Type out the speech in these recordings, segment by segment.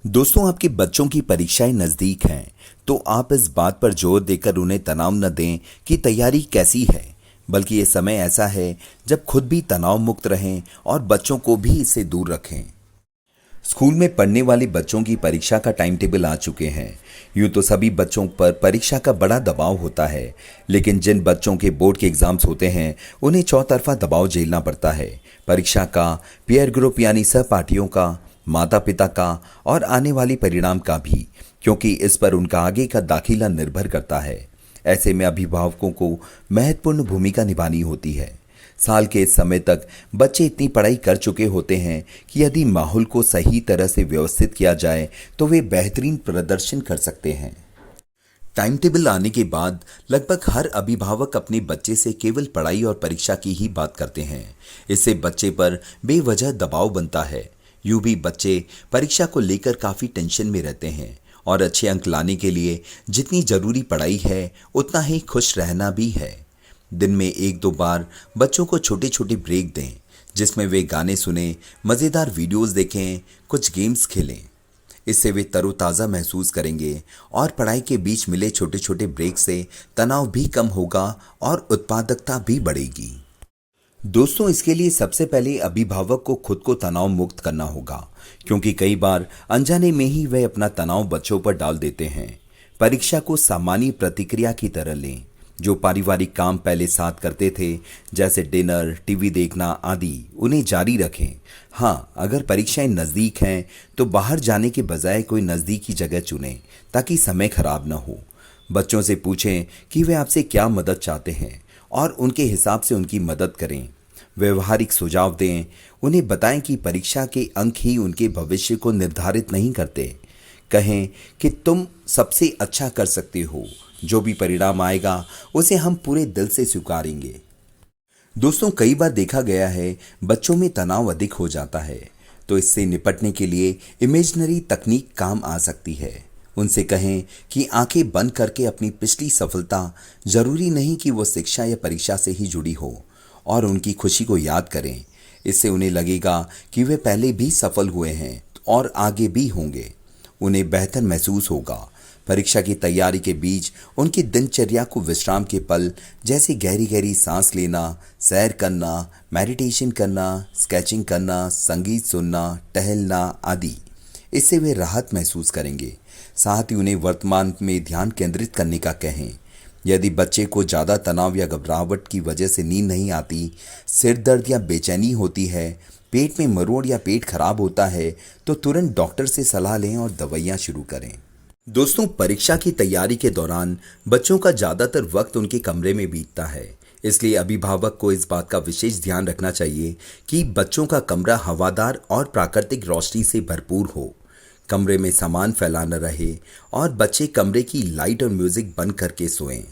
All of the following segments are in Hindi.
दोस्तों, आपके बच्चों की परीक्षाएं नजदीक हैं, तो आप इस बात पर जोर देकर उन्हें तनाव न दें कि तैयारी कैसी है, बल्कि ये समय ऐसा है जब खुद भी तनाव मुक्त रहें और बच्चों को भी इससे दूर रखें। स्कूल में पढ़ने वाले बच्चों की परीक्षा का टाइम टेबल आ चुके हैं। यूं तो सभी बच्चों पर परीक्षा का बड़ा दबाव होता है, लेकिन जिन बच्चों के बोर्ड के एग्जाम्स होते हैं उन्हें चौतरफा दबाव झेलना पड़ता है। परीक्षा का, पीयर ग्रुप यानी सहपाठियों का, माता पिता का और आने वाली परिणाम का भी, क्योंकि इस पर उनका आगे का दाखिला निर्भर करता है। ऐसे में अभिभावकों को महत्वपूर्ण भूमिका निभानी होती है। साल के इस समय तक बच्चे इतनी पढ़ाई कर चुके होते हैं कि यदि माहौल को सही तरह से व्यवस्थित किया जाए तो वे बेहतरीन प्रदर्शन कर सकते हैं। टाइम टेबल आने के बाद लगभग हर अभिभावक अपने बच्चे से केवल पढ़ाई और परीक्षा की ही बात करते हैं। इससे बच्चे पर बेवजह दबाव बनता है। यूं भी बच्चे परीक्षा को लेकर काफ़ी टेंशन में रहते हैं और अच्छे अंक लाने के लिए जितनी ज़रूरी पढ़ाई है उतना ही खुश रहना भी है। दिन में 1-2 बार बच्चों को छोटे छोटे ब्रेक दें, जिसमें वे गाने सुनें, मज़ेदार वीडियोस देखें, कुछ गेम्स खेलें। इससे वे तरोताज़ा महसूस करेंगे और पढ़ाई के बीच मिले छोटे छोटे ब्रेक से तनाव भी कम होगा और उत्पादकता भी बढ़ेगी। दोस्तों, इसके लिए सबसे पहले अभिभावक को खुद को तनाव मुक्त करना होगा, क्योंकि कई बार अनजाने में ही वे अपना तनाव बच्चों पर डाल देते हैं। परीक्षा को सामान्य प्रतिक्रिया की तरह लें। जो पारिवारिक काम पहले साथ करते थे, जैसे डिनर, टीवी देखना आदि, उन्हें जारी रखें। हाँ, अगर परीक्षाएं नज़दीक हैं तो बाहर जाने के बजाय कोई नज़दीकी जगह चुनें ताकि समय खराब न हो। बच्चों से पूछें कि वे आपसे क्या मदद चाहते हैं और उनके हिसाब से उनकी मदद करें। व्यवहारिक सुझाव दें। उन्हें बताएं कि परीक्षा के अंक ही उनके भविष्य को निर्धारित नहीं करते। कहें कि तुम सबसे अच्छा कर सकते हो, जो भी परिणाम आएगा उसे हम पूरे दिल से स्वीकारेंगे। दोस्तों, कई बार देखा गया है बच्चों में तनाव अधिक हो जाता है, तो इससे निपटने के लिए इमेजिनरी तकनीक काम आ सकती है। उनसे कहें कि आंखें बंद करके अपनी पिछली सफलता, जरूरी नहीं कि वो शिक्षा या परीक्षा से ही जुड़ी हो, और उनकी खुशी को याद करें। इससे उन्हें लगेगा कि वे पहले भी सफल हुए हैं और आगे भी होंगे। उन्हें बेहतर महसूस होगा। परीक्षा की तैयारी के बीच उनकी दिनचर्या को विश्राम के पल, जैसे गहरी गहरी सांस लेना, सैर करना, मेडिटेशन करना, स्केचिंग करना, संगीत सुनना, टहलना आदि, इससे वे राहत महसूस करेंगे। साथ ही उन्हें वर्तमान में ध्यान केंद्रित करने का कहें। यदि बच्चे को ज़्यादा तनाव या घबराहट की वजह से नींद नहीं आती, सिर दर्द या बेचैनी होती है, पेट में मरोड़ या पेट खराब होता है, तो तुरंत डॉक्टर से सलाह लें और दवाइयाँ शुरू करें। दोस्तों, परीक्षा की तैयारी के दौरान बच्चों का ज़्यादातर वक्त उनके कमरे में बीतता है। इसलिए अभिभावक को इस बात का विशेष ध्यान रखना चाहिए कि बच्चों का कमरा हवादार और प्राकृतिक रोशनी से भरपूर हो। कमरे में सामान फैला न रहे और बच्चे कमरे की लाइट और म्यूजिक बंद करके सोएं।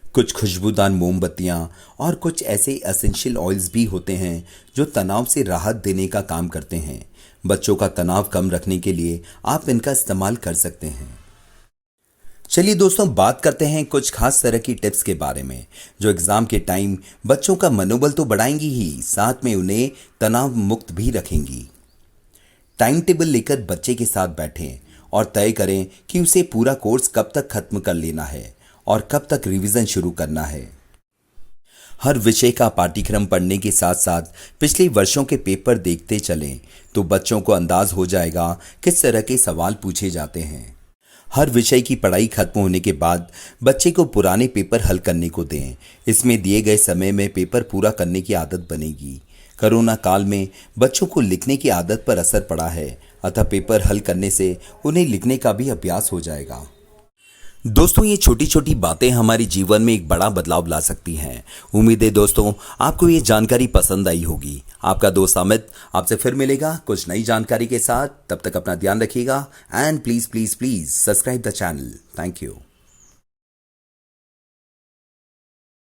कुछ खुशबूदार मोमबत्तियां और कुछ ऐसे एसेंशियल ऑयल्स भी होते हैं जो तनाव से राहत देने का काम करते हैं। बच्चों का तनाव कम रखने के लिए आप इनका इस्तेमाल कर सकते हैं। चलिए दोस्तों, बात करते हैं कुछ खास तरह की टिप्स के बारे में जो एग्जाम के टाइम बच्चों का मनोबल तो बढ़ाएंगी ही, साथ में उन्हें तनाव मुक्त भी रखेंगी। टाइम टेबल लेकर बच्चे के साथ बैठें और तय करें कि उसे पूरा कोर्स कब तक खत्म कर लेना है और कब तक रिवीजन शुरू करना है। हर विषय का पाठ्यक्रम पढ़ने के साथ साथ पिछले वर्षों के पेपर देखते चलें, तो बच्चों को अंदाज हो जाएगा किस तरह के सवाल पूछे जाते हैं। हर विषय की पढ़ाई खत्म होने के बाद बच्चे को पुराने पेपर हल करने को दें। इसमें दिए गए समय में पेपर पूरा करने की आदत बनेगी। कोरोना काल में बच्चों को लिखने की आदत पर असर पड़ा है, अतः पेपर हल करने से उन्हें लिखने का भी अभ्यास हो जाएगा। दोस्तों, ये छोटी छोटी बातें हमारे जीवन में एक बड़ा बदलाव ला सकती हैं। उम्मीद है दोस्तों आपको ये जानकारी पसंद आई होगी। आपका दोस्त अमित आपसे फिर मिलेगा कुछ नई जानकारी के साथ। तब तक अपना ध्यान रखिएगा and please please please subscribe the channel. Thank you.